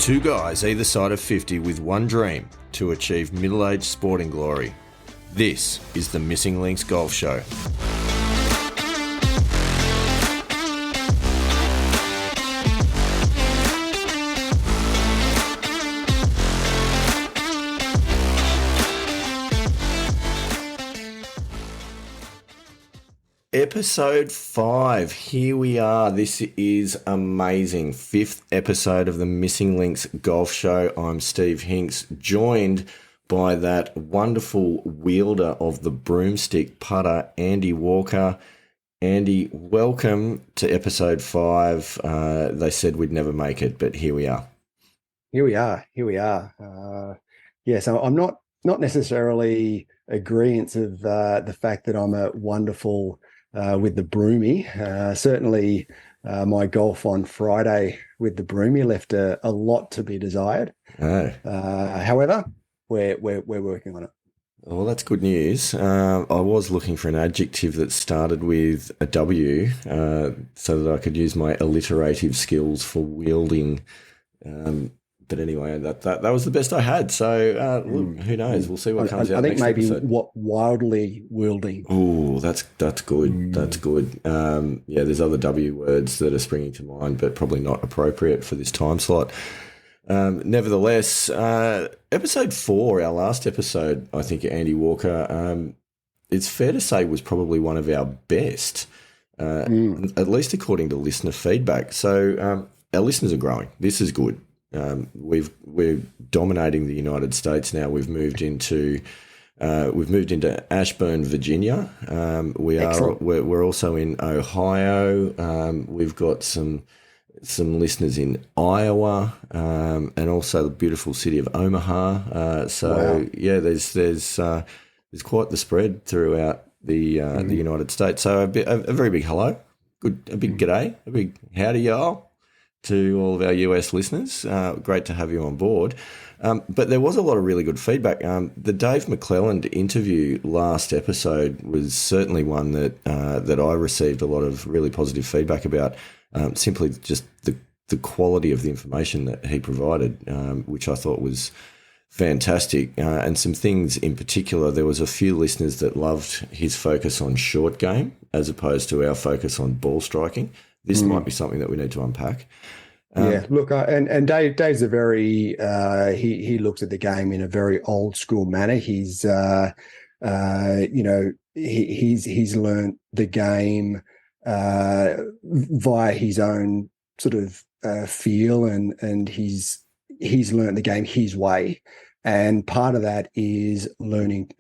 Two guys either side of 50 with one dream to achieve middle-aged sporting glory. This is the Missing Links Golf Show. Episode 5, here we are. This is amazing. 5th episode of the Missing Links Golf Show. I'm Steve Hinks, joined by that wonderful wielder of the broomstick putter, Andy Walker. Andy, welcome to episode 5. They said we'd never make it, but here we are. Here we are. So I'm not necessarily agreeant of the fact that I'm a wonderful with the broomy. Certainly my golf on Friday with the broomy left a lot to be desired. Oh. However, we're working on it. Well, that's good news. I was looking for an adjective that started with a W so that I could use my alliterative skills for wielding. But anyway, that was the best I had. So look, who knows? We'll see what comes out. I think next maybe episode. What wildly wielding. Oh, that's good. That's good. There's other W words that are springing to mind, but probably not appropriate for this time slot. Nevertheless, episode 4, our last episode, I think, Andy Walker, it's fair to say was probably one of our best, at least according to listener feedback. So our listeners are growing. This is good. We're dominating the United States now. We've moved into Ashburn, Virginia. We're also in Ohio. We've got some listeners in Iowa, and also the beautiful city of Omaha. Wow. Yeah, there's quite the spread throughout the United States. So a very big hello, a big g'day, a big howdy y'all to all of our US listeners. Great to have you on board. But there was a lot of really good feedback. The Dave McClelland interview last episode was certainly one that I received a lot of really positive feedback about, simply just the quality of the information that he provided, which I thought was fantastic. And some things in particular, there was a few listeners that loved his focus on short game as opposed to our focus on ball striking. This might be something that we need to unpack. Look, and Dave's a very he looks at the game in a very old school manner. He's he's learned the game via his own sort of feel, and he's learned the game his way. And part of that is learning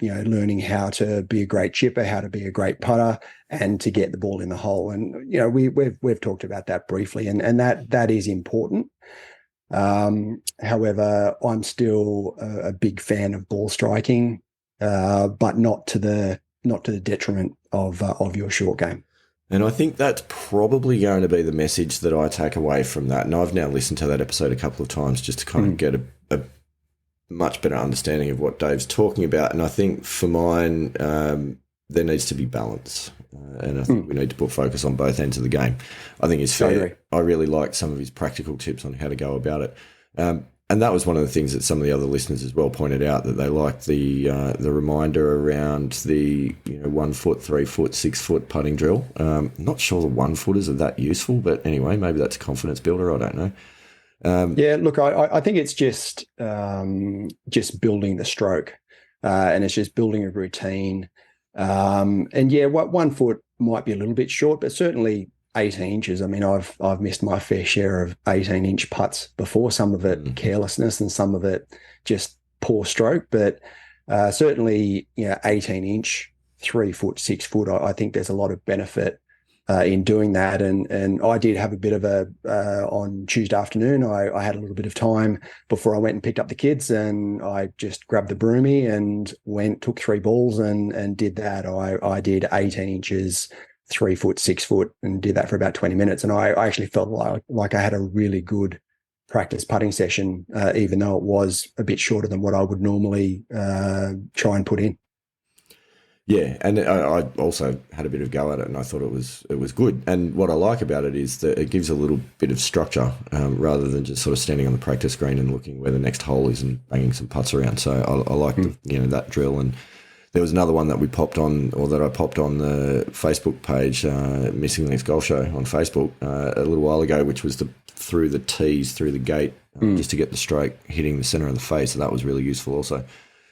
how to be a great chipper, how to be a great putter, and to get the ball in the hole. And we've talked about that briefly, and that is important. However, I'm still a big fan of ball striking, but not to the detriment of your short game. And I think that's probably going to be the message that I take away from that. And I've now listened to that episode a couple of times just to kind of get a much better understanding of what Dave's talking about. And I think for mine, there needs to be balance. And I think we need to put focus on both ends of the game. I think it's fair. I really liked some of his practical tips on how to go about it. And that was one of the things that some of the other listeners as well pointed out, that they liked the reminder around the 1 foot, 3 foot, 6 foot putting drill. Not sure the 1 footers are that useful, but anyway, maybe that's a confidence builder. I don't know. Look, I think it's just building the stroke, and it's just building a routine. And 1 foot might be a little bit short, but certainly 18 inches. I mean, I've missed my fair share of 18-inch putts before. Some of it carelessness, and some of it just poor stroke. But certainly, 18-inch, 3 foot, 6 foot. I think there's a lot of benefit in doing that. And I did have a bit of on Tuesday afternoon, I had a little bit of time before I went and picked up the kids, and I just grabbed the broomy and took 3 balls and did that. I did 18 inches, 3 foot, 6 foot, and did that for about 20 minutes. And I actually felt like I had a really good practice putting session, even though it was a bit shorter than what I would normally try and put in. Yeah, and I also had a bit of go at it, and I thought it was good. And what I like about it is that it gives a little bit of structure rather than just sort of standing on the practice green and looking where the next hole is and banging some putts around. So I like that drill. And there was another one that we popped on, or that I popped on the Facebook page, Missing Links Golf Show on Facebook a little while ago, which was through the tees, through the gate, just to get the stroke hitting the centre of the face. So that was really useful also.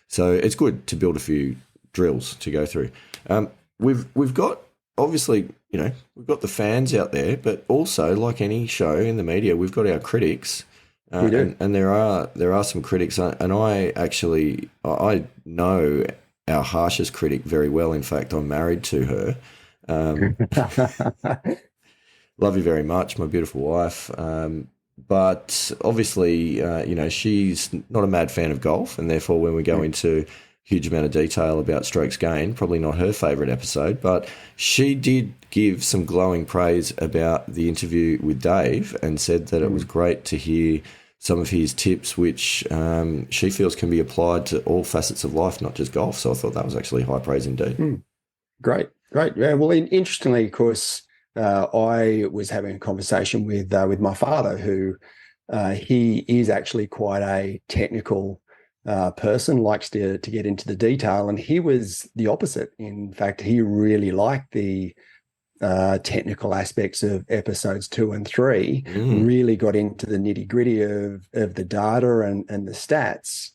So it's good to build a few drills to go through. We've got, obviously, we've got the fans out there, but also, like any show in the media, we've got our critics. We do. And there are some critics, and I know our harshest critic very well. In fact, I'm married to her. Love you very much, my beautiful wife. But obviously, she's not a mad fan of golf, and therefore when we go into huge amount of detail about strokes gained, probably not her favourite episode, but she did give some glowing praise about the interview with Dave and said that it was great to hear some of his tips, which she feels can be applied to all facets of life, not just golf. So I thought that was actually high praise indeed. Great. Yeah, well, interestingly, of course, I was having a conversation with my father, who he is actually quite a technical person, likes to get into the detail, and he was the opposite. In fact, he really liked the technical aspects of episodes 2 and 3, really got into the nitty-gritty of the data and the stats.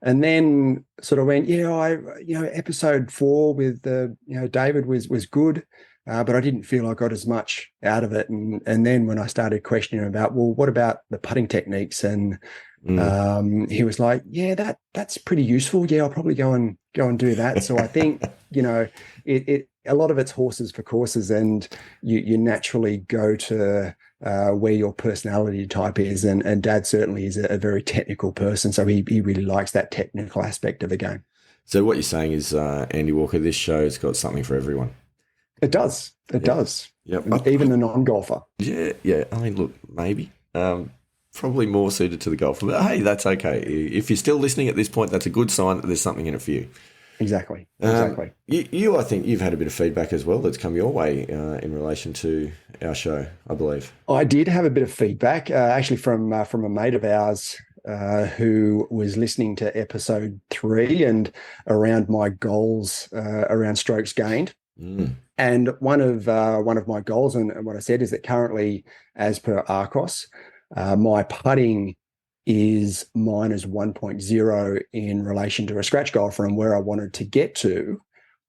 And then sort of went, episode 4 with David was good, but I didn't feel I got as much out of it. And then when I started questioning about, well, what about the putting techniques? And he was like, yeah, that's pretty useful. Yeah, I'll probably go and do that. So I think, it a lot of it's horses for courses, and you naturally go to where your personality type is. And Dad certainly is a very technical person. So he really likes that technical aspect of the game. So what you're saying is, Andy Walker, this show's got something for everyone. It does. It does. Yep. Even the non-golfer. Yeah. I mean, look, maybe. Probably more suited to the golfer. But hey, that's okay. If you're still listening at this point, that's a good sign that there's something in it for you. Exactly. You, I think you've had a bit of feedback as well that's come your way in relation to our show, I believe. I did have a bit of feedback, actually from a mate of ours who was listening to episode 3 and around my goals around strokes gained. And one of my goals, and what I said, is that currently, as per Arcos, my putting is minus 1.0 in relation to a scratch golfer, and where I wanted to get to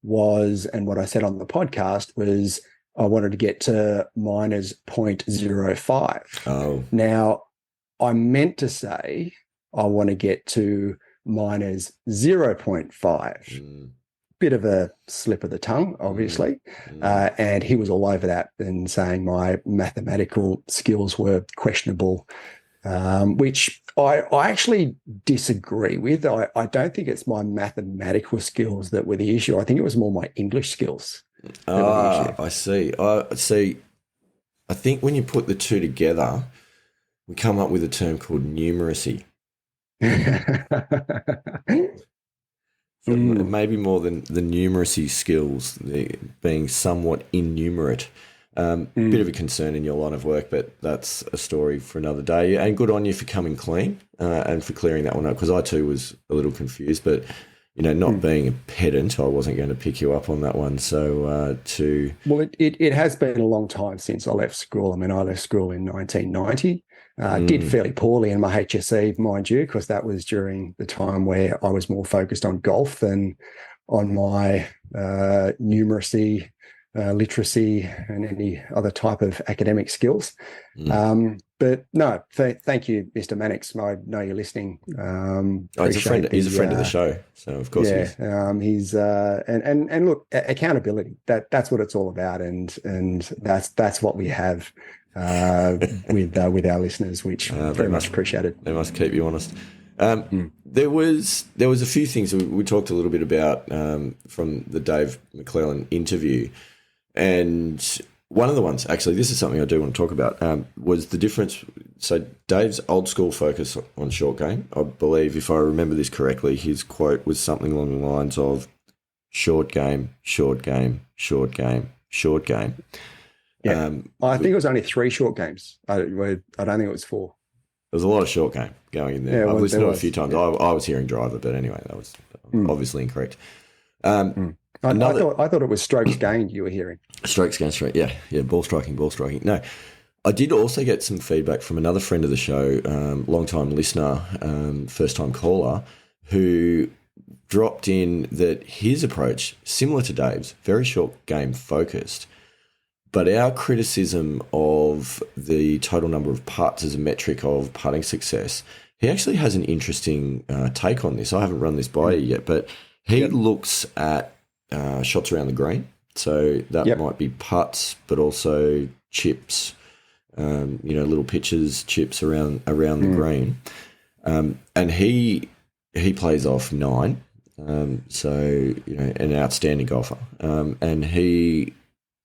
was, and what I said on the podcast was, I wanted to get to minus 0.05. Oh. Now, I meant to say I want to get to minus 0.5. Bit of a slip of the tongue, obviously. And he was all over that and saying my mathematical skills were questionable, which I actually disagree with. I don't think it's my mathematical skills that were the issue. I think it was more my English skills. I see. I think when you put the two together, we come up with a term called numeracy. Maybe more than the numeracy skills, being somewhat innumerate. Bit of a concern in your line of work, but that's a story for another day. And good on you for coming clean and for clearing that one up, because I too was a little confused. But not being a pedant, I wasn't going to pick you up on that one. So well, it has been a long time since I left school. I mean, I left school in 1990. Did fairly poorly in my HSC, mind you, because that was during the time where I was more focused on golf than on my numeracy, literacy, and any other type of academic skills. But no, thank you, Mr. Mannix. I know you're listening. He's a friend of the show, so of course he is. He's and look, accountability. That's what it's all about, and that's what we have with our listeners, which very much appreciated. They must keep you honest. There was a few things we talked a little bit about from the Dave McClelland interview, and one of the ones, actually, this is something I do want to talk about, was the difference. So Dave's old school focus on short game. I believe, if I remember this correctly, his quote was something along the lines of, short game, short game, short game, short game. Yeah. I think it was only 3 short games. I don't think it was 4. There was a lot of short game going in there. Yeah, I've listened to it a was. few times. Yeah. I was hearing driver, but anyway, that was obviously incorrect. I thought it was strokes gained you were hearing. Strokes gained, yeah, ball striking. No, I did also get some feedback from another friend of the show, long-time listener, first-time caller, who dropped in that his approach, similar to Dave's, very short game focused, but our criticism of the total number of putts as a metric of putting success, he actually has an interesting take on this. I haven't run this by you yet, but he looks at shots around the green. So that might be putts, but also chips, little pitches, chips around the green. And he plays off 9. So, an outstanding golfer. And he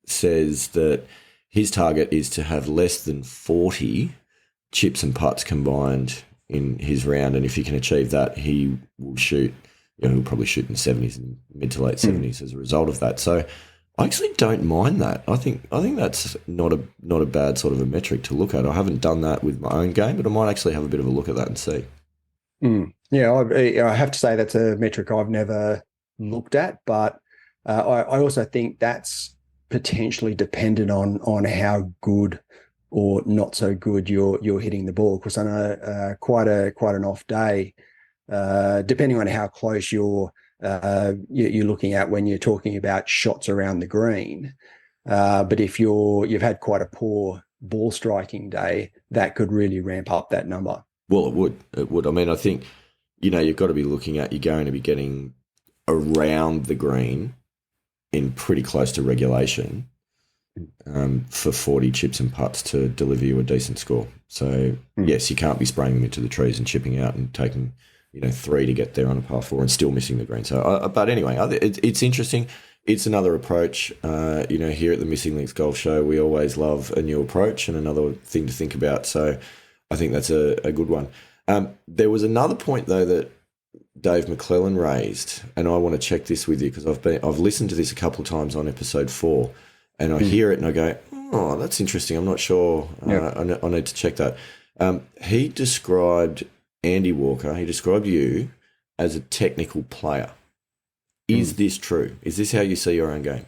says that his target is to have less than 40 chips and putts combined in his round. And if he can achieve that, he will shoot, he'll probably shoot in the 70s and mid to late 70s as a result of that. So I actually don't mind that. I think that's not a bad sort of a metric to look at. I haven't done that with my own game, but I might actually have a bit of a look at that and see. Yeah, I have to say that's a metric I've never looked at, but I also think that's potentially dependent on how good or not so good you're hitting the ball. Because I know quite an off day, depending on how close you're looking at when you're talking about shots around the green. But if you've had quite a poor ball striking day, that could really ramp up that number. Well, it would. I mean, I think, you've got to be looking at, you're going to be getting around the green in pretty close to regulation for 40 chips and putts to deliver you a decent score. So, yes, you can't be spraying them into the trees and chipping out and taking, 3 to get there on a par 4 and still missing the green. So, but anyway, it's interesting. It's another approach. Here at the Missing Links Golf Show, we always love a new approach and another thing to think about. So I think that's a good one. There was another point, though, that Dave McClelland raised, and I want to check this with you because I've listened to this a couple of times on episode 4, and I hear it and I go, oh, that's interesting. I'm not sure. I need to check that. He described Andy Walker. He described you as a technical player. Is this true? Is this how you see your own game?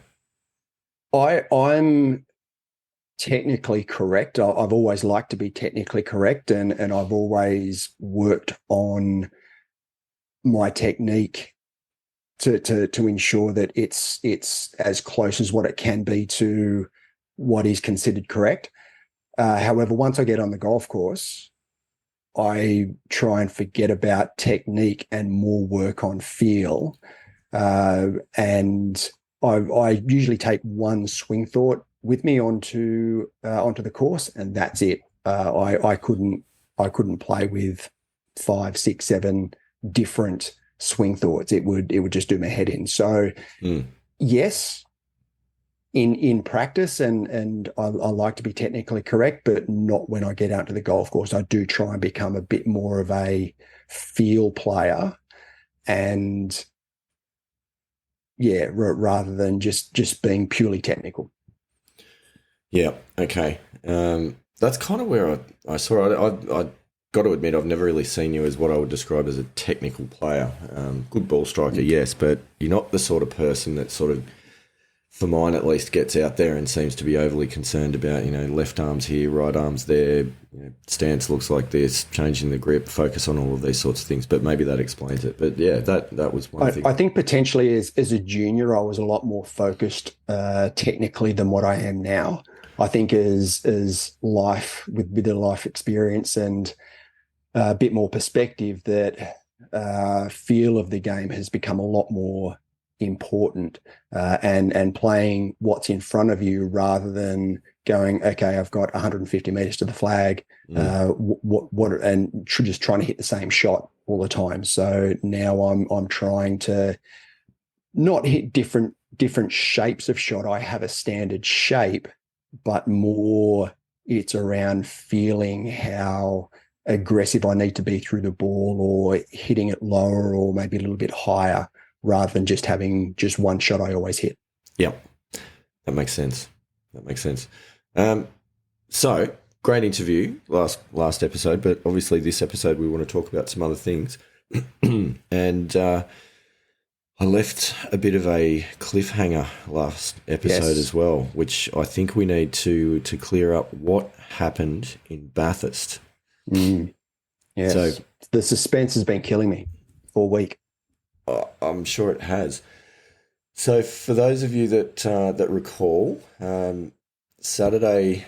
I'm technically correct. I've always liked to be technically correct, and I've always worked on my technique to ensure that it's as close as what it can be to what is considered correct. However, once I get on the golf course, I try and forget about technique and more work on feel. And I usually take one swing thought with me onto the course, and that's it. I couldn't play with 5, 6, 7 different swing thoughts. It would just do my head in. So yes, in practice, and I like to be technically correct, but not when I get out to the golf course. I do try and become a bit more of a feel player, and rather than just being purely technical. Yeah. Okay. That's kind of where I saw it. I got to admit, I've never really seen you as what I would describe as a technical player. Good ball striker, yes, but you're not the sort of person that sort of, for mine at least, gets out there and seems to be overly concerned about, left arm's here, right arm's there, stance looks like this, changing the grip, focus on all of these sorts of things. But maybe that explains it. But yeah, that was one thing. I think potentially as a junior, I was a lot more focused technically than what I am now. I think as life, with the life experience and a bit more perspective, that feel of the game has become a lot more important, and playing what's in front of you rather than going, okay, I've got 150 meters to the flag, and just trying to hit the same shot all the time. So now I'm trying to not hit different shapes of shot. I have a standard shape, but more it's around feeling how aggressive I need to be through the ball, or hitting it lower or maybe a little bit higher rather than just having just one shot I always hit. Yeah, that makes sense. So great interview last episode, but obviously this episode we want to talk about some other things. And I left a bit of a cliffhanger last episode as well, which I think we need to clear up what happened in Bathurst. Yes. So the suspense has been killing me all week. I'm sure it has. So for those of you that recall, Saturday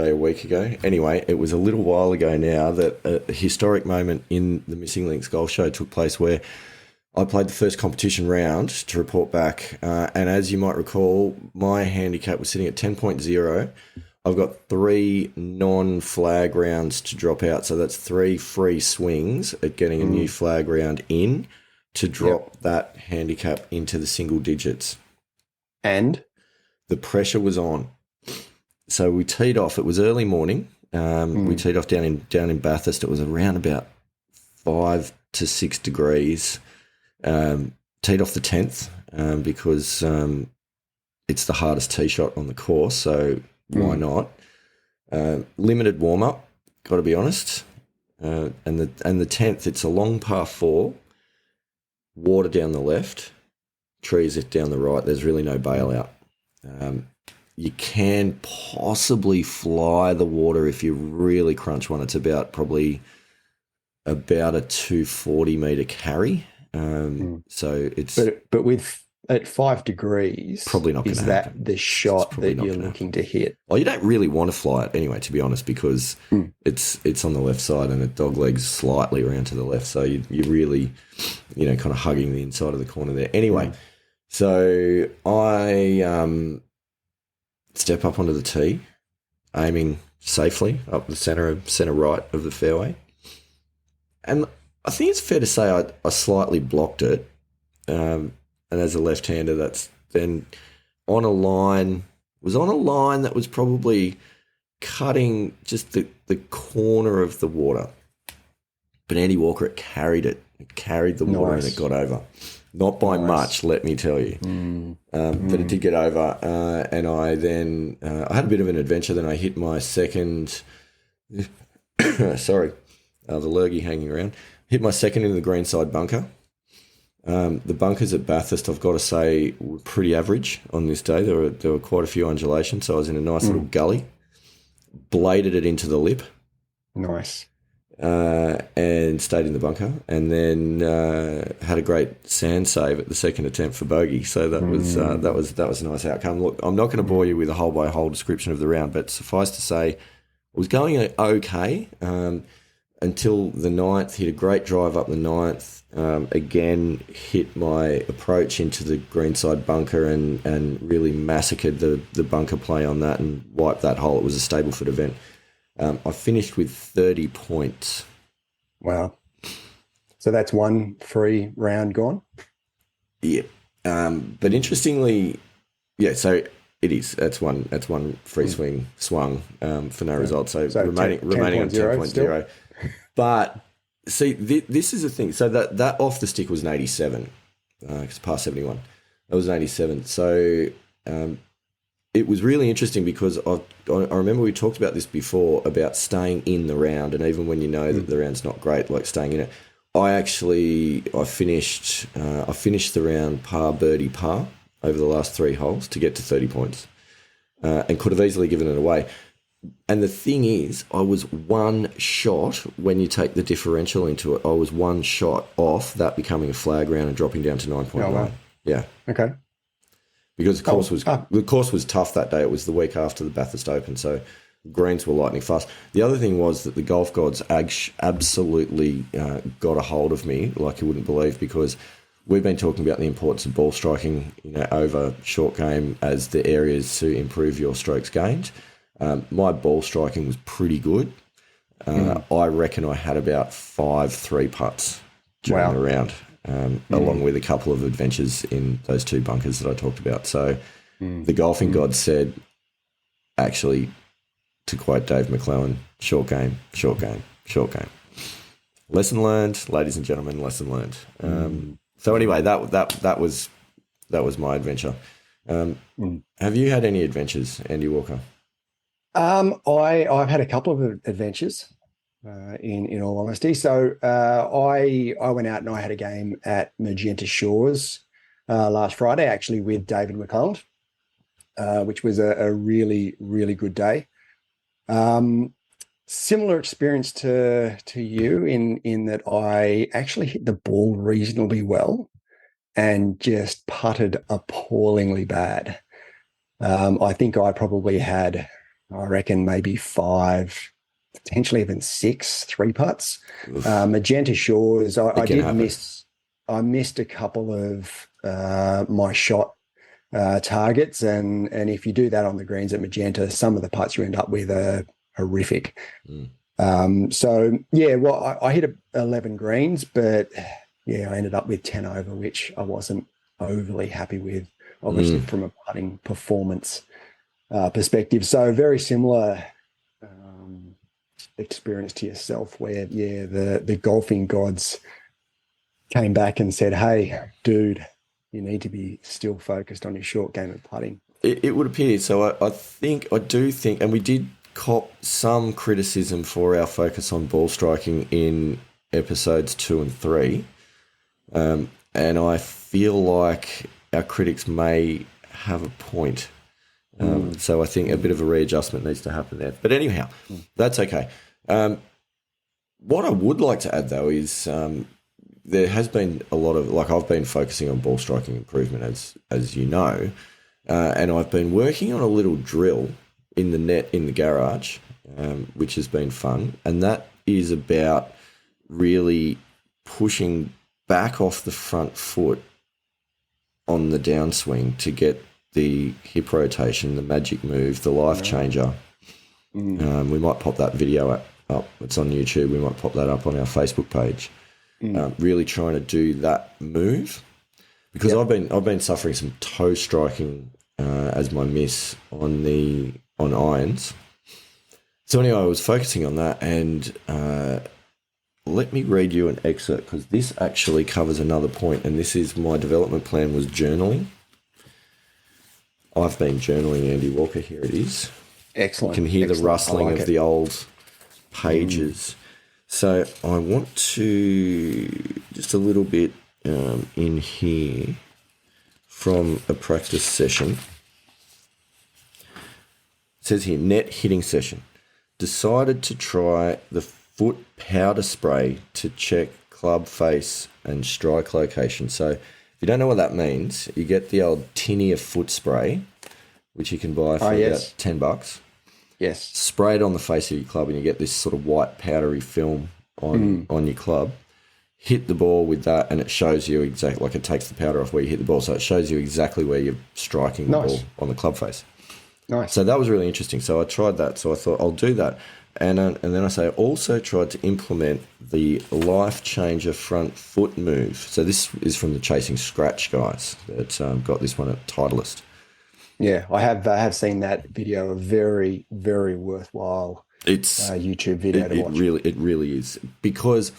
a week ago. Anyway, it was a little while ago now that a historic moment in the Missing Links Golf Show took place where I played the first competition round to report back. And as you might recall, my handicap was sitting at 10.0. I've got 3 non-flag rounds to drop out. So that's 3 free swings at getting a new flag round in to drop that handicap into the single digits. And the pressure was on. So we teed off. It was early morning. We teed off down in Bathurst. It was around about 5 to 6 degrees. Teed off the 10th because it's the hardest tee shot on the course. So why not? Limited warm up. Got to be honest. And the 10th, it's a long par 4. Water down the left. Trees down the right. There's really no bailout. You can possibly fly the water if you really crunch one. It's probably about a 240 metre carry. So it's but with at 5 degrees, probably not. Is that the shot that you're looking to hit? Well, you don't really want to fly it anyway, to be honest, because it's on the left side and it dog legs slightly around to the left. So you really, kind of hugging the inside of the corner there. Anyway, so I step up onto the tee, aiming safely up the centre right of the fairway. And I think it's fair to say I slightly blocked it. And as a left-hander, that's then on a line that was probably cutting just the corner of the water. But Andy Walker, it carried the water and it got over. Not by much, let me tell you. But it did get over. And I then, I had a bit of an adventure. Then I hit my second, the lurgy hanging around. Hit my second into the greenside bunker. The bunkers at Bathurst, I've got to say, were pretty average on this day. There were quite a few undulations. So I was in a nice little gully. Bladed it into the lip. Nice. And stayed in the bunker, and then had a great sand save at the second attempt for bogey. So that was a nice outcome. Look, I'm not going to bore you with a hole by hole description of the round, but suffice to say, it was going okay until the 9th. Hit a great drive up the 9th. Again, hit my approach into the greenside bunker and really massacred the bunker play on that and wiped that hole. It was a Stableford event. I finished with 30 points. Wow. So that's one free round gone? Yeah. But interestingly, so it is. That's one free swing swung for no result. So remaining on 10.0. But see, this is the thing. So that off the stick was an 87, because past 71. That was an 87. So it was really interesting because I remember we talked about this before about staying in the round, and even when you know that the round's not great, like staying in it. I finished the round par birdie par over the last 3 holes to get to 30 points, and could have easily given it away. And the thing is, I was one shot when you take the differential into it. I was one shot off that becoming a flag round and dropping down to 9.9. Oh, wow. Yeah. Okay. Because the course was tough that day. It was the week after the Bathurst Open, so greens were lightning fast. The other thing was that the golf gods absolutely got a hold of me like you wouldn't believe, because we've been talking about the importance of ball striking, over short game as the areas to improve your strokes gained. My ball striking was pretty good. I reckon I had about 5 3-putts during the round. Along with a couple of adventures in those 2 bunkers that I talked about. So the golfing gods said, actually, to quote Dave McClelland, short game, short game, short game. Lesson learned, ladies and gentlemen. Lesson learned. So anyway, that was my adventure. Have you had any adventures, Andy Walker? I've had a couple of adventures, in all honesty. So I went out and I had a game at Magenta Shores last Friday, actually, with David McClelland, which was a really, really good day. Similar experience to you in that I actually hit the ball reasonably well and just putted appallingly bad. I think I probably had, I reckon, maybe 5, potentially even 6 3-putts. Magenta Shores, I missed a couple of my shot targets, and if you do that on the greens at Magenta, some of the putts you end up with are horrific. So yeah, well, I hit 11 greens, but yeah, I ended up with 10 over, which I wasn't overly happy with, obviously from a putting performance perspective. So very similar experience to yourself, where the golfing gods came back and said, "Hey, dude, you need to be still focused on your short game of putting." It would appear so. I do think, and we did cop some criticism for our focus on ball striking in episodes 2 and 3, and I feel like our critics may have a point. So I think a bit of a readjustment needs to happen there. But anyhow, that's okay. What I would like to add, though, is there has been a lot of, like, I've been focusing on ball striking improvement, as you know, and I've been working on a little drill in the net in the garage, which has been fun. And that is about really pushing back off the front foot on the downswing to get the hip rotation, the magic move, the life changer. We might pop that video up. It's on YouTube. We might pop that up on our Facebook page. Really trying to do that move, because I've been suffering some toe striking as my miss on irons. So anyway, I was focusing on that, and let me read you an excerpt, because this actually covers another point, and this is my development plan was journaling. I've been journaling, Andy Walker. Here it is. Excellent. You can hear the rustling of the old pages. So I want to just a little bit in here from a practice session. It says here, net hitting session. Decided to try the foot powder spray to check club face and strike location. So if you don't know what that means, you get the old tinny of foot spray, which you can buy for about $10. Yes. Spray it on the face of your club, and you get this sort of white powdery film on your club. Hit the ball with that, and it shows you exactly, like, it takes the powder off where you hit the ball, so it shows you exactly where you're striking the ball on the club face. Nice. So that was really interesting. So I tried that. So I thought I'll do that. And then I also tried to implement the life changer front foot move. So this is from the Chasing Scratch guys that got this one at Titleist. Yeah, I have seen that video. A very, very worthwhile YouTube video to watch. It really is, because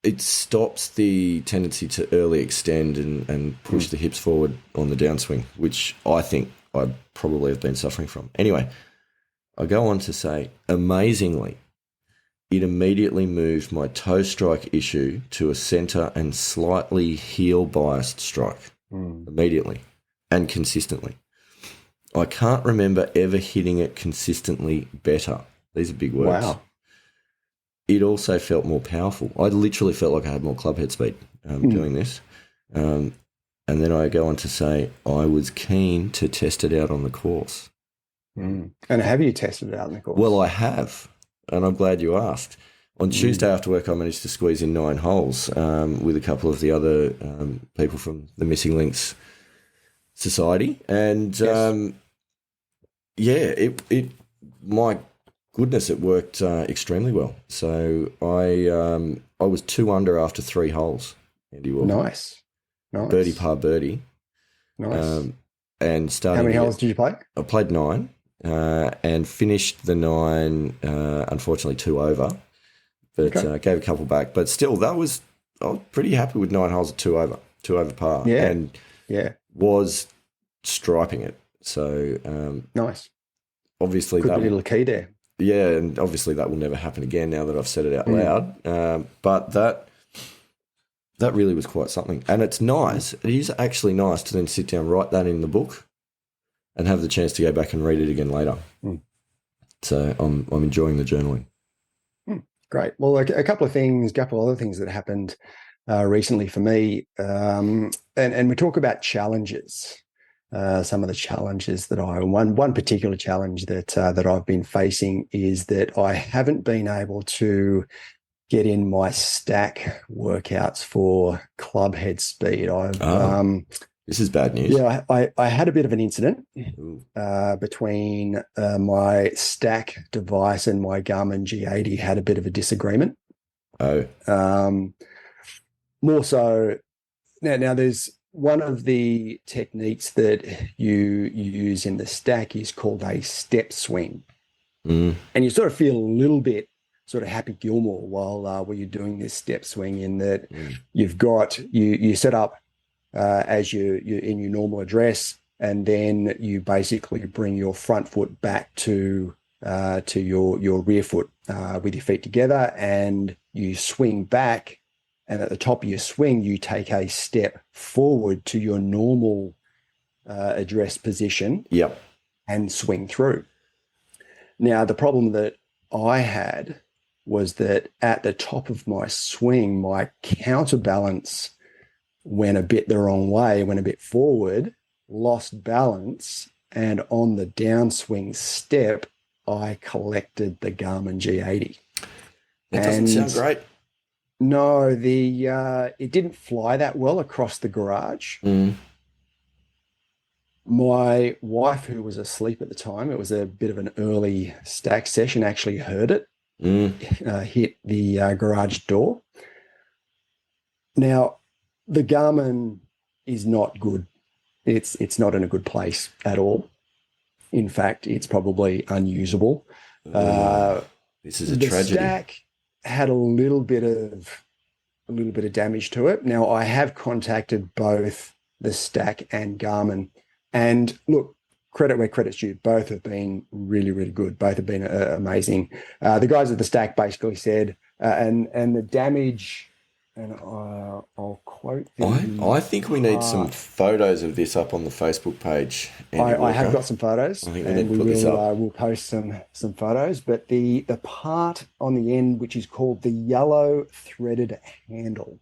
it stops the tendency to early extend and push the hips forward on the downswing, which I think I probably have been suffering from. Anyway, I go on to say, amazingly, it immediately moved my toe strike issue to a centre and slightly heel biased strike immediately and consistently. I can't remember ever hitting it consistently better. These are big words. Wow. It also felt more powerful. I literally felt like I had more club head speed doing this. And then I go on to say I was keen to test it out on the course. And have you tested it out on the course? Well, I have, and I'm glad you asked. On Tuesday after work, I managed to squeeze in 9 holes with a couple of the other people from the Missing Links Society. And, my goodness, it worked extremely well. So I was 2 under after 3 holes, Andy Walker. Nice. Birdie, par, birdie. Nice. And starting. How many holes did you play? I played 9 and finished the 9, unfortunately 2 over. but gave a couple back. But still, I was pretty happy with 9 holes at 2 over par, and was striping it. So nice. Obviously, Could that be a little key there. Yeah, and obviously that will never happen again now that I've said it out loud. But that really was quite something. And it's nice. It is actually nice to then sit down, write that in the book, and have the chance to go back and read it again later. So I'm enjoying the journaling. Great. Well, a couple of other things that happened recently for me, and we talk about challenges. Some of the challenges that one particular challenge that I've been facing is that I haven't been able to get in my stack workouts for club head speed. This is bad news. Yeah, I had a bit of an incident between my stack device and my Garmin G80 had a bit of a disagreement. More so now there's one of the techniques that you use in the stack is called a step swing. And you sort of feel a little bit sort of Happy Gilmore while you're doing this step swing, in that you've got, you set up as you in your normal address, and then you basically bring your front foot back to your rear foot with your feet together, and you swing back. And at the top of your swing, you take a step forward to your normal address position. Yep. And swing through. Now, the problem that I had was that at the top of my swing, my counterbalance went a bit the wrong way, went a bit forward, lost balance, and on the downswing step, I collected the Garmin G80. That doesn't sound great. No, it didn't fly that well across the garage. My wife, who was asleep at the time, it was a bit of an early stack session, actually heard it hit the garage door. Now, the Garmin is not good. It's not in a good place at all. In fact, it's probably unusable. This is a tragedy. The stack had a little bit of damage to it. Now, I have contacted both the stack and Garmin, and look, credit where credit's due. Both have been really, really good. Both have been amazing. The guys at the stack basically said, and the damage, and I'll quote them. I think we need some photos of this up on the Facebook page. I have got some photos, I think we need to put this up. We'll post some photos. But the part on the end, which is called the yellow threaded handle,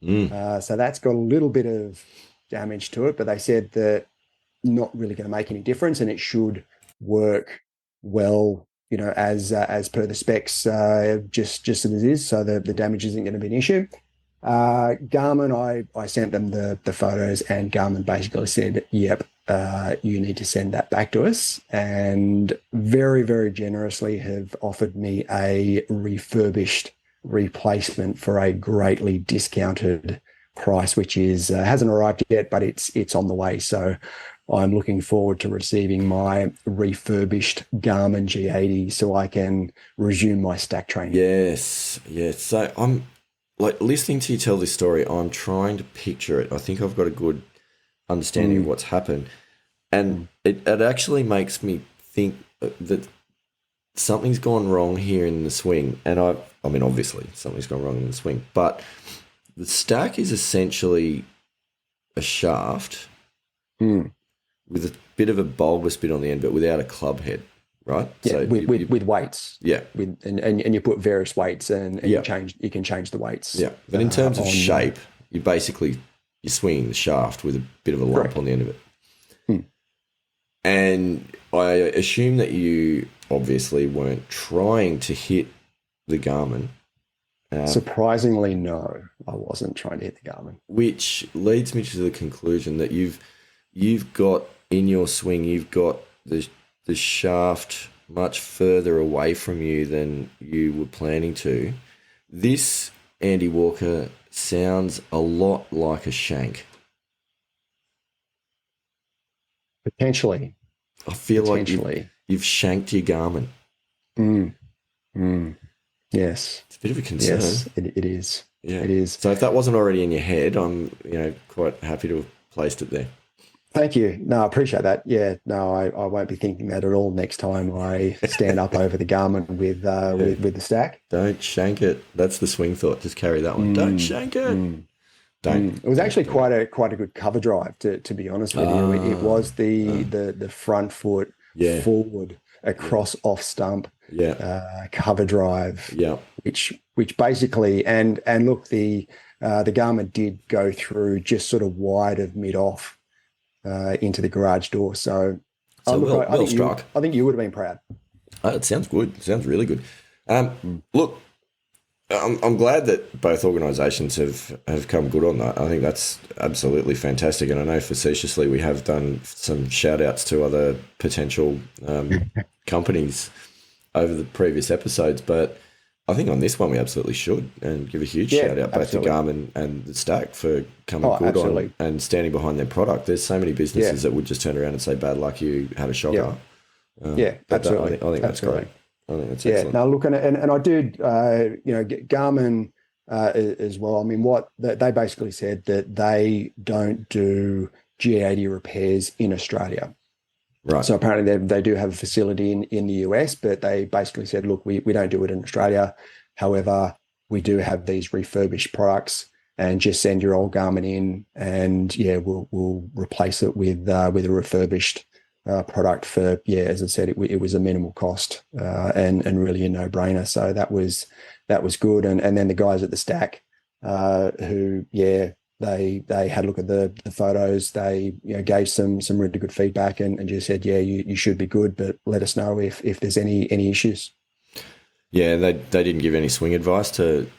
so that's got a little bit of damage to it. But they said that not really going to make any difference, and it should work well, as per the specs, just as it is. So the damage isn't going to be an issue. Garmin, I sent them the photos, and Garmin basically said, yep, you need to send that back to us, and very, very generously have offered me a refurbished replacement for a greatly discounted price, which is hasn't arrived yet, but it's on the way. So I'm looking forward to receiving my refurbished Garmin G80 so I can resume my stack training. Yes. So I'm like listening to you tell this story, I'm trying to picture it. I think I've got a good understanding of what's happened. And it actually makes me think that something's gone wrong here in the swing. And I mean, obviously something's gone wrong in the swing, but the stack is essentially a shaft with a bit of a bulbous bit on the end, but without a club head, right? Yeah, so with weights. Yeah. And you put various weights and you can change the weights. Yeah. But in terms of shape, you're swinging the shaft with a bit of a lump on the end of it. And I assume that you obviously weren't trying to hit the Garmin. Surprisingly, no, I wasn't trying to hit the Garmin. Which leads me to the conclusion that you've got in your swing, you've got the shaft much further away from you than you were planning to. This, Andy Walker, sounds a lot like a shank. Potentially. I feel like you've shanked your Garmin. Yes. It's a bit of a concern. Yes, it is. Yeah. It is. So if that wasn't already in your head, I'm quite happy to have placed it there. Thank you. No, I appreciate that. Yeah, no, I won't be thinking that at all next time I stand up over the Garmin with the stack. Don't shank it. That's the swing thought. Just carry that one. Don't shank it. Don't. It was actually quite a good cover drive, to be honest with you. It was the front foot forward across off stump cover drive. Yeah. Which basically and look, the Garmin did go through just sort of wide of mid off into the garage door. So look, well struck. I think you would have been proud. It sounds good. It sounds really good. Look, I'm glad that both organisations have come good on that. I think that's absolutely fantastic. And I know facetiously we have done some shout outs to other potential companies over the previous episodes, but I think on this one we absolutely should, and give a huge shout out both to Garmin and the Stack for coming good on and standing behind their product. There's so many businesses that would just turn around and say, bad luck, you had a shocker. Absolutely. I think that's great. I think that's excellent. Now look, and I did, Garmin as well. I mean, what they basically said that they don't do G80 repairs in Australia. Right. So apparently they do have a facility in the US, but they basically said, look, we don't do it in Australia. However, we do have these refurbished products, and just send your old Garmin in, and we'll replace it with a refurbished product for, as I said, it was a minimal cost and really a no-brainer. So that was good. And then the guys at the Stack who they had a look at the photos. They gave some really good feedback and just said, you should be good, but let us know if there's any issues. Yeah, they didn't give any swing advice to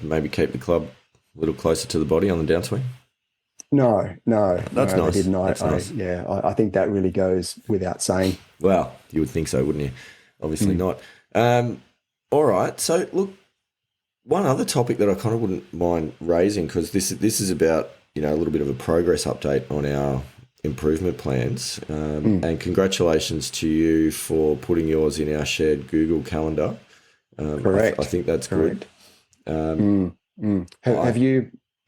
maybe keep the club a little closer to the body on the downswing. No, that's nice. They didn't. Nice. I think that really goes without saying. Well, you would think so, wouldn't you? Obviously not. All right. So look, one other topic that I kind of wouldn't mind raising, because this is about a little bit of a progress update on our improvement plans. And congratulations to you for putting yours in our shared Google Calendar. Correct. I think that's correct. Good.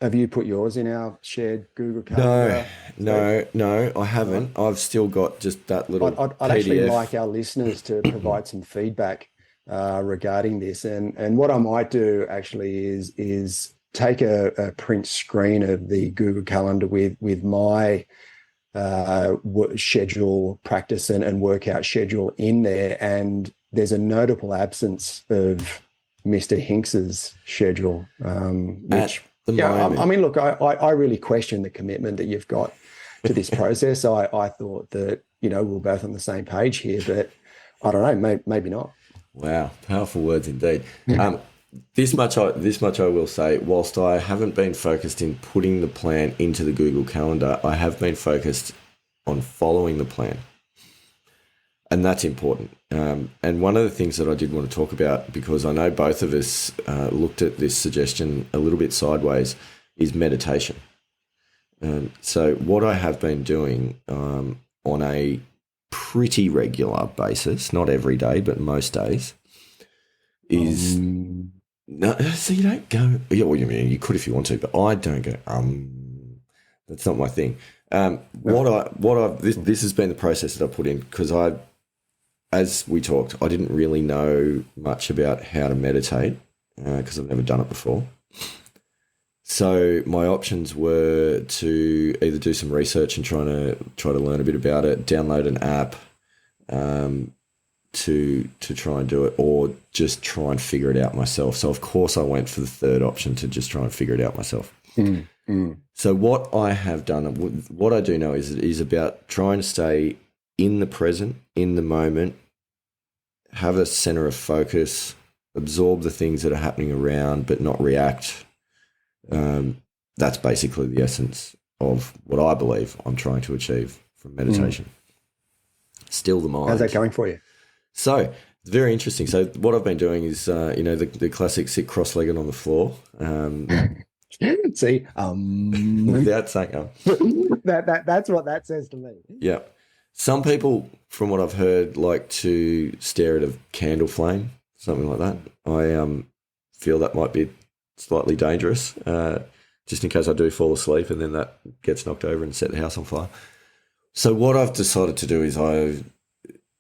Have you put yours in our shared Google Calendar? No, I haven't. I've still got just that little I'd PDF. actually like our listeners to provide some feedback regarding this. And what I might do actually is take a print screen of the Google Calendar with my schedule, practice and workout schedule in there. And there's a notable absence of Mr. Hinks's schedule, which... I mean, look, I really question the commitment that you've got to this process. I thought that, we're both on the same page here, but I don't know, maybe not. Wow, powerful words indeed. This much I will say, whilst I haven't been focused in putting the plan into the Google Calendar, I have been focused on following the plan. And that's important. And one of the things that I did want to talk about, because I know both of us looked at this suggestion a little bit sideways, is meditation. So what I have been doing on a pretty regular basis, not every day, but most days, is... No, so you don't go... Yeah, well, you could if you want to, but I don't go, that's not my thing. This has been the process that I put in, because as we talked, I didn't really know much about how to meditate because I've never done it before. So my options were to either do some research and try to learn a bit about it, download an app to try and do it, or just try and figure it out myself. So of course I went for the third option, to just try and figure it out myself. So what I have done, what I do know is about trying to stay in the present, in the moment, have a center of focus, absorb the things that are happening around, but not react. That's basically the essence of what I believe I'm trying to achieve from meditation. Still the mind. How's that going for you? So it's very interesting. So what I've been doing is, the classic sit cross-legged on the floor. See, without saying that's what that says to me. Yeah. Some people, from what I've heard, like to stare at a candle flame, something like that. feel that might be slightly dangerous, just in case I do fall asleep and then that gets knocked over and set the house on fire. So what I've decided to do is I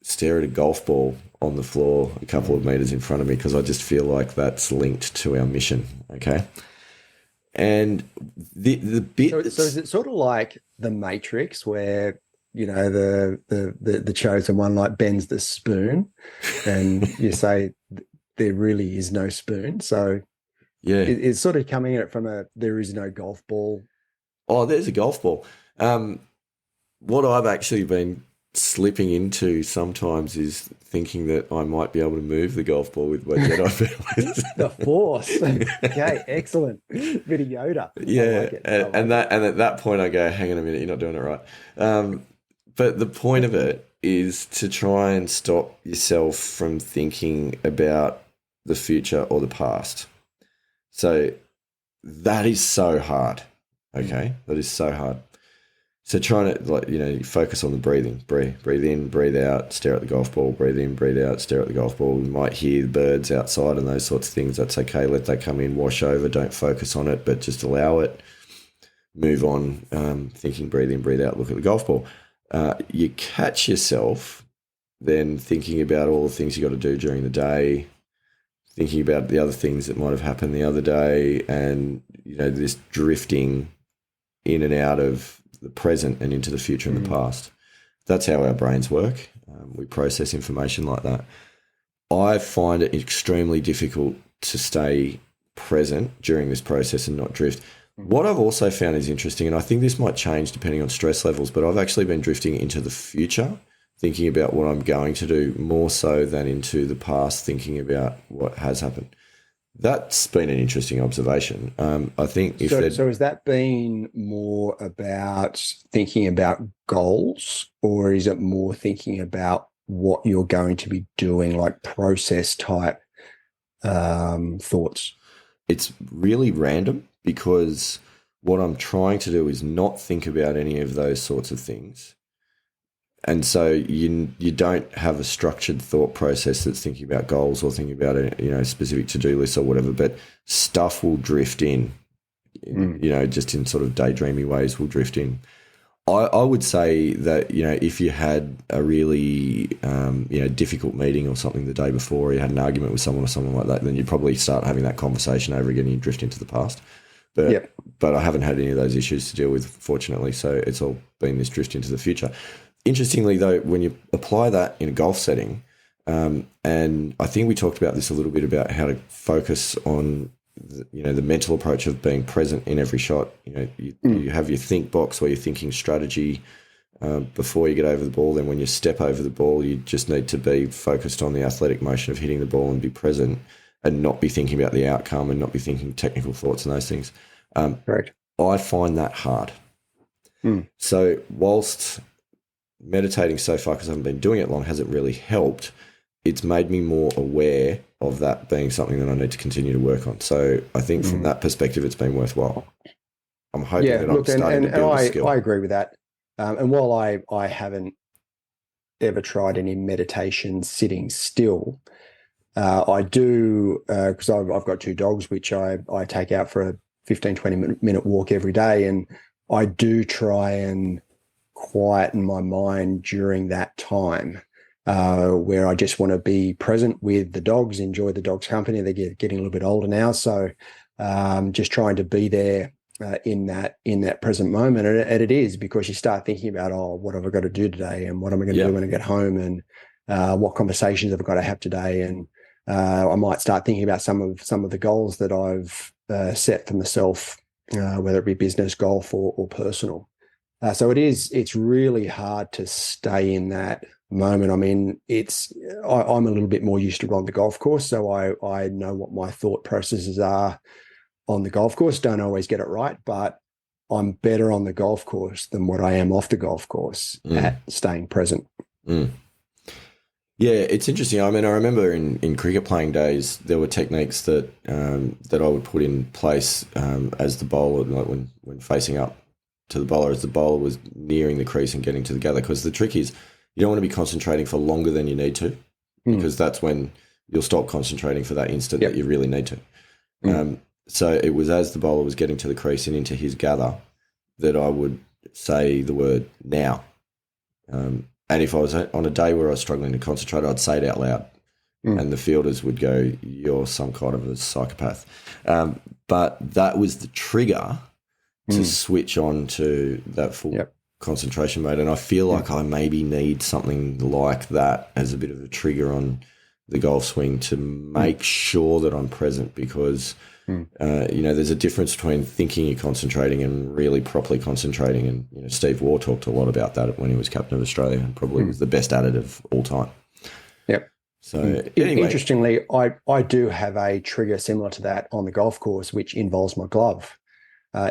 stare at a golf ball on the floor a couple of meters in front of me, because I just feel like that's linked to our mission, okay? And the bit... So is it sort of like the Matrix where, you know, the chosen one like bends the spoon and you say there really is no spoon? So yeah, it's sort of coming at it from there is no golf ball. Oh, there's a golf ball. What I've actually been slipping into sometimes is thinking that I might be able to move the golf ball with my Jedi powers. The Force. Okay, excellent. Bit of Yoda. Yeah, and at that point I go, hang on a minute, you're not doing it right. But the point of it is to try and stop yourself from thinking about the future or the past. So that is so hard. Okay, that is so hard. So trying to, focus on the breathing. Breathe in, breathe out, stare at the golf ball, breathe in, breathe out, stare at the golf ball. You might hear the birds outside and those sorts of things. That's okay. Let that come in, wash over. Don't focus on it, but just allow it. Move on, thinking, breathe in, breathe out, look at the golf ball. You catch yourself then thinking about all the things you got to do during the day, thinking about the other things that might have happened the other day, and, this drifting in and out of the present and into the future and the past. That's how our brains work. We process information like that. I find it extremely difficult to stay present during this process and not drift. What I've also found is interesting, and I think this might change depending on stress levels, but I've actually been drifting into the future, thinking about what I'm going to do more so than into the past, thinking about what has happened. That's been an interesting observation. I think so has that been more about thinking about goals, or is it more thinking about what you're going to be doing, like process type thoughts? It's really random, because what I'm trying to do is not think about any of those sorts of things. And so you don't have a structured thought process that's thinking about goals or thinking about a specific to-do list or whatever, but stuff will drift in, just in sort of daydreamy ways will drift in. I would say that, if you had a really, difficult meeting or something the day before, or you had an argument with someone or something like that, then you'd probably start having that conversation over again and you drift into the past. But I haven't had any of those issues to deal with, fortunately, so it's all been this drift into the future. Interestingly, though, when you apply that in a golf setting, and I think we talked about this a little bit about how to focus on the mental approach of being present in every shot. You have your think box where you're thinking strategy before you get over the ball. Then when you step over the ball, you just need to be focused on the athletic motion of hitting the ball and be present and not be thinking about the outcome and not be thinking technical thoughts and those things. Correct. I find that hard. So whilst meditating so far, because I haven't been doing it long, hasn't really helped, it's made me more aware of that being something that I need to continue to work on. So I think from that perspective, it's been worthwhile. I'm hoping that I'm starting to build a skill. I agree with that. And while I haven't ever tried any meditation sitting still, I do, because I've got two dogs, which I take out for a 15, 20-minute walk every day. And I do try and quieten my mind during that time, where I just want to be present with the dogs, enjoy the dogs' company. They're getting a little bit older now, so just trying to be there in that present moment. And it is, because you start thinking about, what have I got to do today, and what am I going to do when I get home, and what conversations have I got to have today, and I might start thinking about some of the goals that I've set for myself, whether it be business, golf, or personal. So it's really hard to stay in that moment. I mean, I'm a little bit more used to run the golf course, so I know what my thought processes are on the golf course. Don't always get it right, but I'm better on the golf course than what I am off the golf course at staying present. Yeah, it's interesting. I mean, I remember in cricket playing days, there were techniques that I would put in place as the bowler, like when facing up to the bowler, as the bowler was nearing the crease and getting to the gather. Because the trick is, you don't want to be concentrating for longer than you need to, because that's when you'll stop concentrating for that instant that you really need to. So it was as the bowler was getting to the crease and into his gather that I would say the word now. And if I was on a day where I was struggling to concentrate, I'd say it out loud. And the fielders would go, "You're some kind of a psychopath." But that was the trigger to switch on to that full concentration mode. And I feel like I maybe need something like that as a bit of a trigger on the golf swing to make sure that I'm present, because there's a difference between thinking you're concentrating and really properly concentrating. And Steve Waugh talked a lot about that when he was captain of Australia, and probably was the best at it of all time. Yep. So anyway. Interestingly, I do have a trigger similar to that on the golf course, which involves my glove.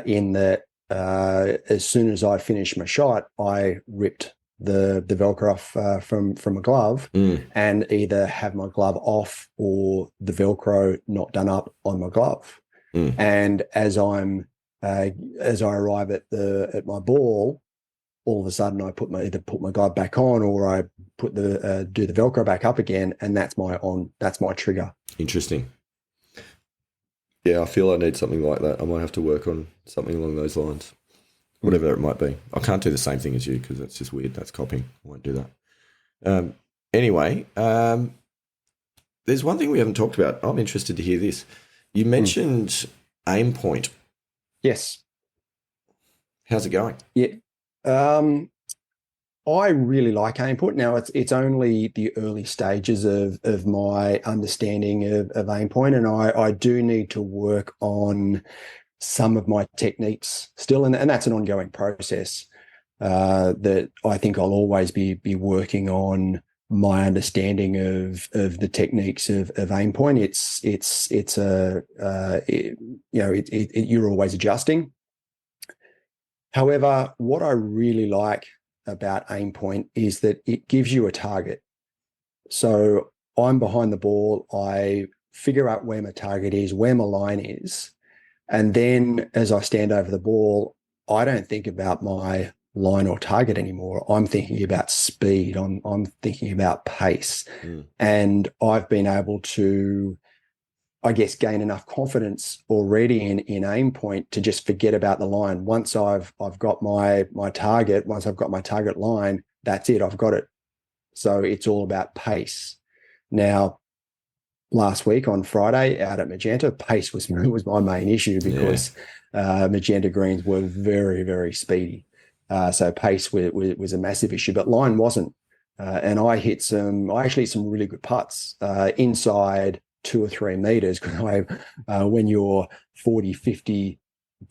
In that, as soon as I finished my shot, I ripped the Velcro off from a glove, and either have my glove off or the Velcro not done up on my glove. And as I arrive at my ball, all of a sudden I either put my glove back on, or I put do the Velcro back up again, and that's my trigger. Interesting. Yeah, I feel I need something like that. I might have to work on something along those lines, whatever it might be. I can't do the same thing as you, because that's just weird. That's copying. I won't do that. Anyway, there's one thing we haven't talked about. I'm interested to hear this. You mentioned aim point. Yes. How's it going? Yeah. I really like aim point. Now it's only the early stages of my understanding of aim point, and I do need to work on some of my techniques still, and that's an ongoing process that I think I'll always be working on my understanding of the techniques of aim point. You're always adjusting. However, what I really like about aim point is that it gives you a target. So I'm behind the ball, I figure out where my target is, where my line is, and then as I stand over the ball, I don't think about my line or target anymore. I'm thinking about speed. I'm thinking about pace. And I've been able to, I guess, gain enough confidence already in aim point to just forget about the line. Once I've got my target, once I've got my target line, that's it. I've got it. So it's all about pace. Now, last week on Friday out at Magenta, pace was my main issue, because Magenta greens were very, very speedy. So pace was a massive issue, but line wasn't. And I actually hit some really good putts inside 2 or 3 meters, because when you're 40, 50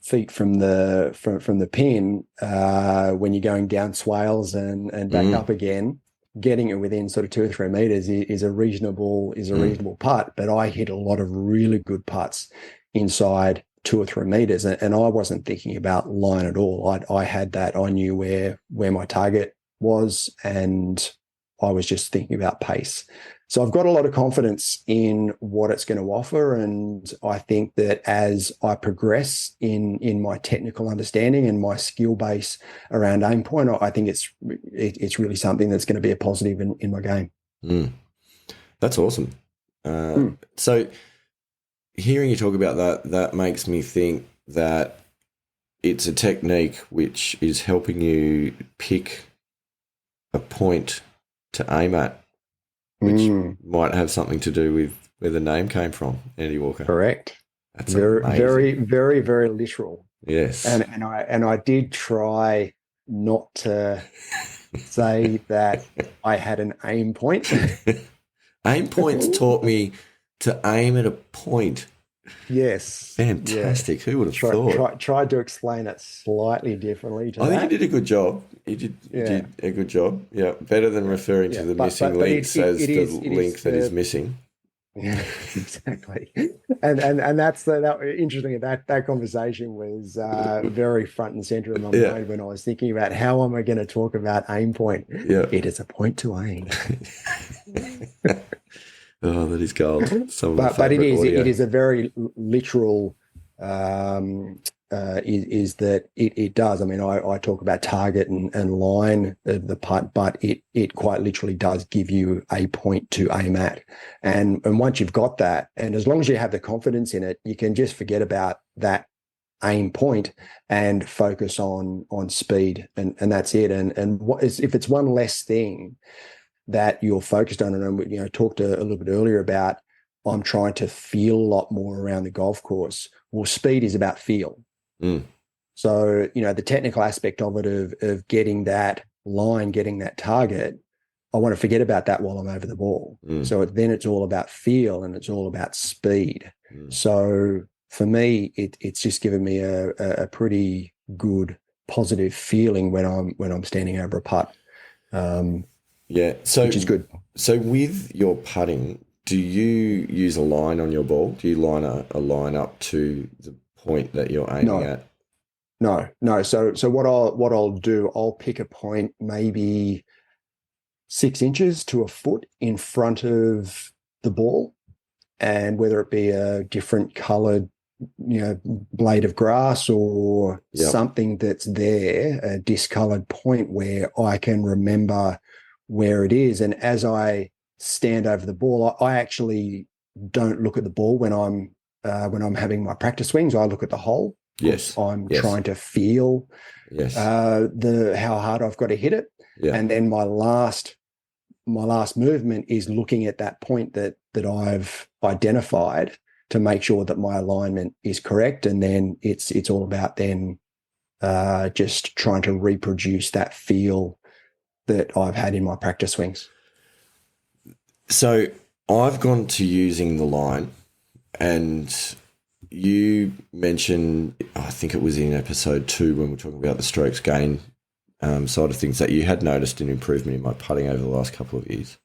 feet from the pin, when you're going down swales and back up again, getting it within sort of 2 or 3 meters is a reasonable putt. But I hit a lot of really good putts inside 2 or 3 meters, and I wasn't thinking about line at all. I had that. I knew where my target was, and I was just thinking about pace. So I've got a lot of confidence in what it's going to offer, and I think that as I progress in my technical understanding and my skill base around aim point, I think it's really something that's going to be a positive in my game. That's awesome. So hearing you talk about that makes me think that it's a technique which is helping you pick a point to aim at, which might have something to do with where the name came from, Andy Walker. Correct. That's very, amazing. very, very, very literal. Yes. And I did try not to say that I had an aim point. Aim points taught me to aim at a point. Yes. Fantastic. Yeah. Who would have thought? Tried to explain it slightly differently to I think you did a good job. You did a good job. Yeah. Better than referring to the missing links as the link that is missing. Yeah, exactly. And that's interesting. That conversation was very front and center in my mind when I was thinking about how am I going to talk about aim point. Yeah. It is a point to aim. Oh, that is gold. But it is a very literal is that it does. I mean, I talk about target and line of the putt, but it quite literally does give you a point to aim at. And once you've got that, and as long as you have the confidence in it, you can just forget about that aim point and focus on speed, and that's it. And what is, if it's one less thing that you're focused on, and talked a little bit earlier about, I'm trying to feel a lot more around the golf course. Well, speed is about feel. So, the technical aspect of it, of getting that line, getting that target, I want to forget about that while I'm over the ball. So then it's all about feel, and it's all about speed. So for me, it's just given me a pretty good positive feeling when I'm standing over a putt. So which is good. So with your putting, do you use a line on your ball? Do you line a line up to the point that you're aiming at? No. So what I'll do, I'll pick a point maybe 6 inches to a foot in front of the ball, and whether it be a different coloured, blade of grass or something that's there, a discoloured point where I can remember where it is. And as I stand over the ball, I actually don't look at the ball when I'm having my practice swings. I look at the hole. Yes. I'm trying to feel how hard I've got to hit it. Yeah. And then my last movement is looking at that point that I've identified to make sure that my alignment is correct. And then it's all about then just trying to reproduce that feel that I've had in my practice swings. So I've gone to using the line, and you mentioned, I think it was in episode 2 when we were talking about the strokes gain side of things, that you had noticed an improvement in my putting over the last couple of years.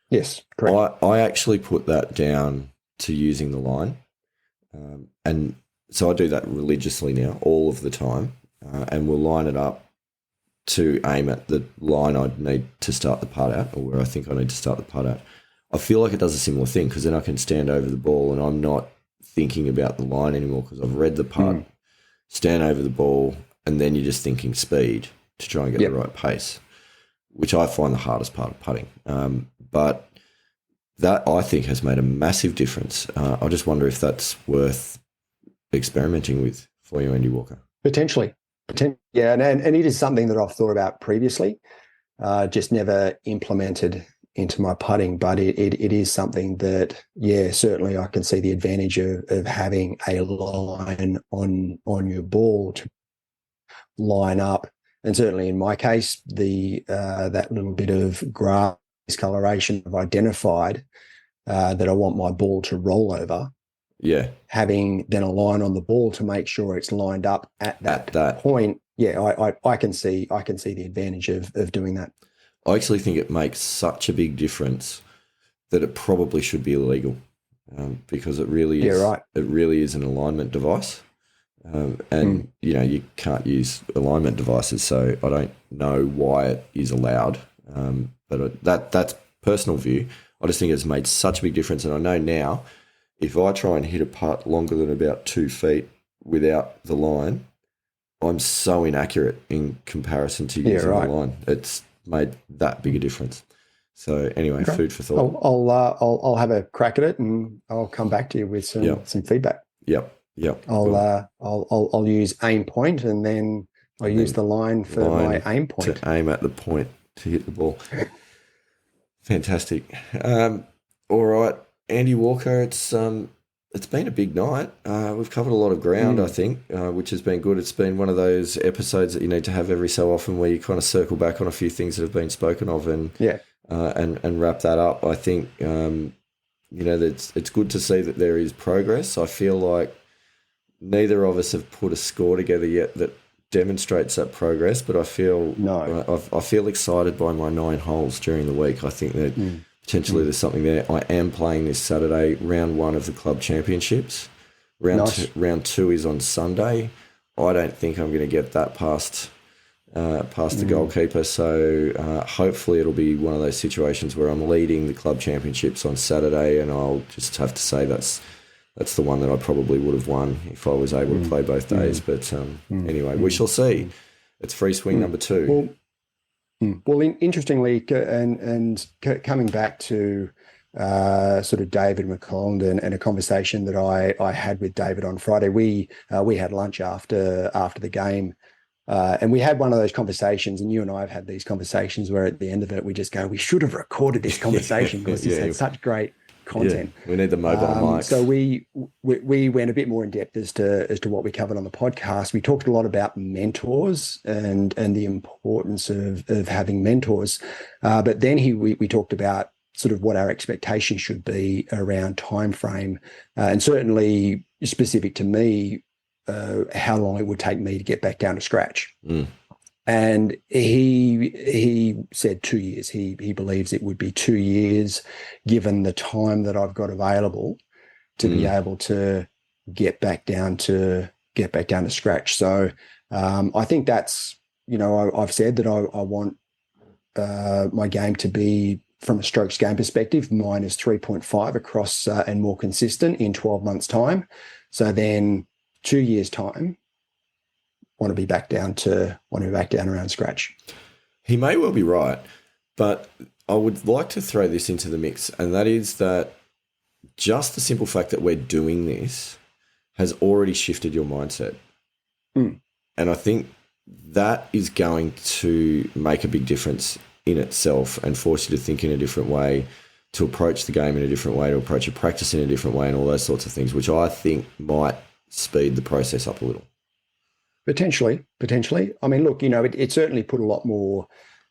Yes, correct. I actually put that down to using the line. And so I do that religiously now, all of the time, and we'll line it up to aim at the line I'd need to start the putt at, or where I think I need to start the putt at. I feel like it does a similar thing, because then I can stand over the ball and I'm not thinking about the line anymore, because I've read the putt, stand over the ball, and then you're just thinking speed to try and get the right pace, which I find the hardest part of putting. But that, I think, has made a massive difference. I just wonder if that's worth experimenting with for you, Andy Walker. Potentially. Yeah, and it is something that I've thought about previously, just never implemented into my putting, but it is something that, certainly I can see the advantage of having a line on your ball to line up. And certainly in my case, that little bit of grass discoloration I've identified that I want my ball to roll over. Yeah. Having then a line on the ball to make sure it's lined up at that point. Yeah, I can see the advantage of doing that. I actually think it makes such a big difference that it probably should be illegal, because it really is. Right. It really is an alignment device, and you can't use alignment devices, so I don't know why it is allowed. But that's personal view. I just think it's made such a big difference, and I know now, if I try and hit a putt longer than about 2 feet without the line, I'm so inaccurate in comparison to using the line. It's made that big a difference. So anyway, food for thought. I'll have a crack at it, and I'll come back to you with some feedback. Yep. I'll use aim point, and then I'll use the line for my aim point. To aim at the point to hit the ball. Fantastic. All right, Andy Walker, it's been a big night. We've covered a lot of ground, I think, which has been good. It's been one of those episodes that you need to have every so often, where you kind of circle back on a few things that have been spoken of and wrap that up. I think it's good to see that there is progress. I feel like neither of us have put a score together yet that demonstrates that progress, but I feel I feel excited by my 9 holes during the week. I think that potentially there's something there. I am playing this Saturday, round 1 of the club championships. Round 2 is on Sunday. I don't think I'm going to get that past the goalkeeper. So hopefully it'll be one of those situations where I'm leading the club championships on Saturday, and I'll just have to say that's that's the one that I probably would have won if I was able to play both days. But anyway, we shall see. It's free swing number 2. Well, interestingly, and coming back to sort of David McClelland and a conversation that I had with David on Friday, we had lunch after the game. And we had one of those conversations, and you and I have had these conversations where at the end of it, we just go, we should have recorded this conversation because it's had such great content. Yeah, we need the mobile mics. So we went a bit more in depth as to what we covered on the podcast. We talked a lot about mentors and the importance of having mentors. But then we talked about sort of what our expectations should be around time frame, and certainly specific to me, how long it would take me to get back down to scratch. And he said 2 years. He believes it would be 2 years, given the time that I've got available to be able to get back down to scratch. So I think that's, I've said that I want my game to be, from a strokes game perspective, mine is 3.5 across and more consistent in 12 months' time. So then 2 years' time, want to be back down around scratch. He may well be right, but I would like to throw this into the mix, and that is that just the simple fact that we're doing this has already shifted your mindset. And I think that is going to make a big difference in itself and force you to think in a different way, to approach the game in a different way, to approach your practice in a different way, and all those sorts of things, which I think might speed the process up a little. Potentially. I mean, look, it certainly put a lot more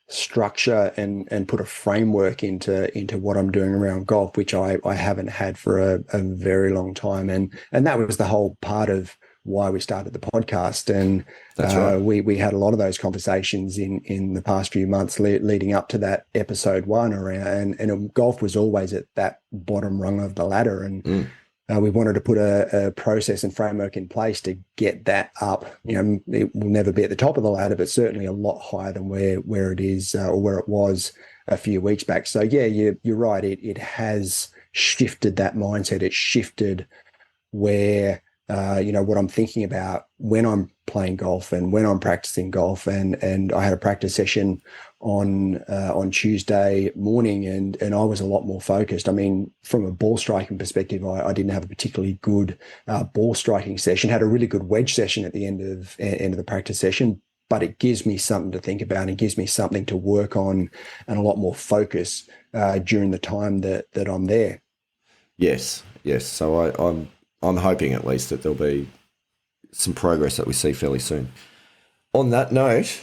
structure and put a framework into what I'm doing around golf, which I haven't had for a very long time. And that was the whole part of why we started the podcast. And That's right. we had a lot of those conversations in the past few months leading up to that episode 1 around, and golf was always at that bottom rung of the ladder. And we wanted to put a process and framework in place to get that up. It will never be at the top of the ladder, but certainly a lot higher than where it is or where it was a few weeks back. So yeah, you're right. It has shifted that mindset. It's shifted where what I'm thinking about when I'm playing golf and when I'm practicing golf. And I had a practice session on Tuesday morning, and I was a lot more focused. I mean, from a ball striking perspective, I didn't have a particularly good ball striking session. Had a really good wedge session at the end of the practice session, but it gives me something to think about and gives me something to work on and a lot more focus during the time that I'm there. Yes. So I'm hoping at least that there'll be some progress that we see fairly soon. On that note,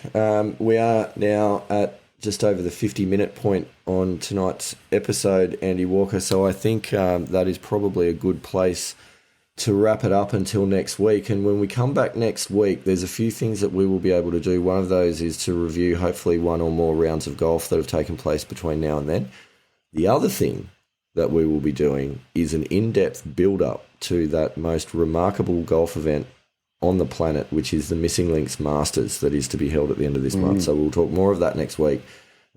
we are now at just over the 50-minute point on tonight's episode, Andy Walker. So I think that is probably a good place to wrap it up until next week. And when we come back next week, there's a few things that we will be able to do. One of those is to review hopefully one or more rounds of golf that have taken place between now and then. The other thing that we will be doing is an in-depth build-up to that most remarkable golf event on the planet, which is the Missing Links Masters that is to be held at the end of this month. So we'll talk more of that next week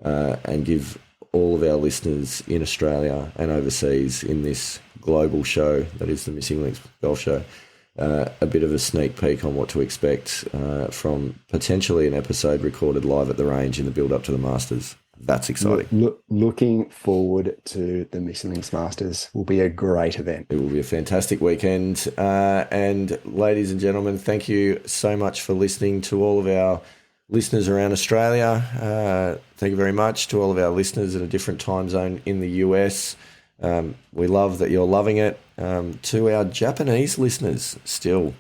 and give all of our listeners in Australia and overseas in this global show that is the Missing Links Golf Show a bit of a sneak peek on what to expect from potentially an episode recorded live at the range in the build-up to the Masters. That's exciting. Looking forward to the Missing Links Masters. Will be a great event. It will be a fantastic weekend. And ladies and gentlemen, thank you so much for listening to all of our listeners around Australia. Thank you very much to all of our listeners in a different time zone in the US. We love that you're loving it. To our Japanese listeners still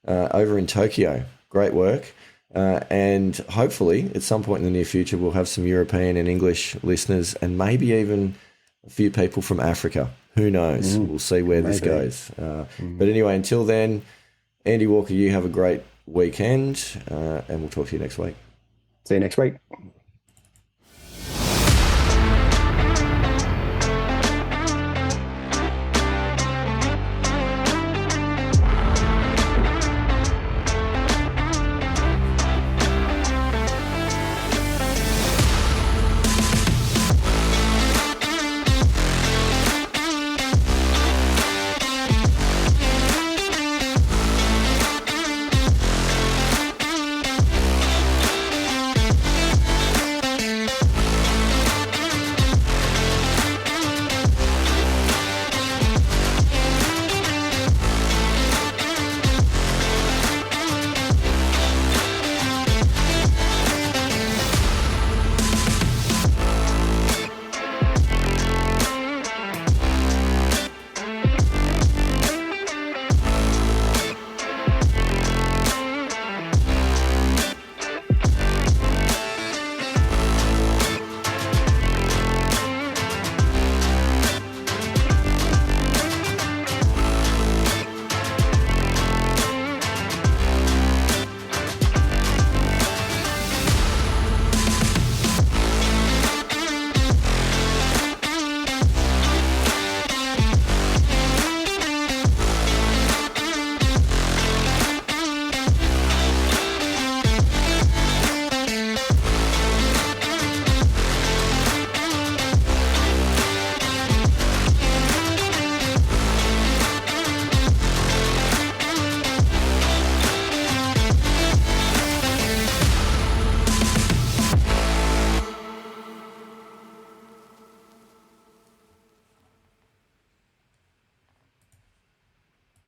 over in Tokyo, great work. And hopefully at some point in the near future, we'll have some European and English listeners and maybe even a few people from Africa. Who knows? We'll see where this goes. But anyway, until then, Andy Walker, you have a great weekend and we'll talk to you next week. See you next week.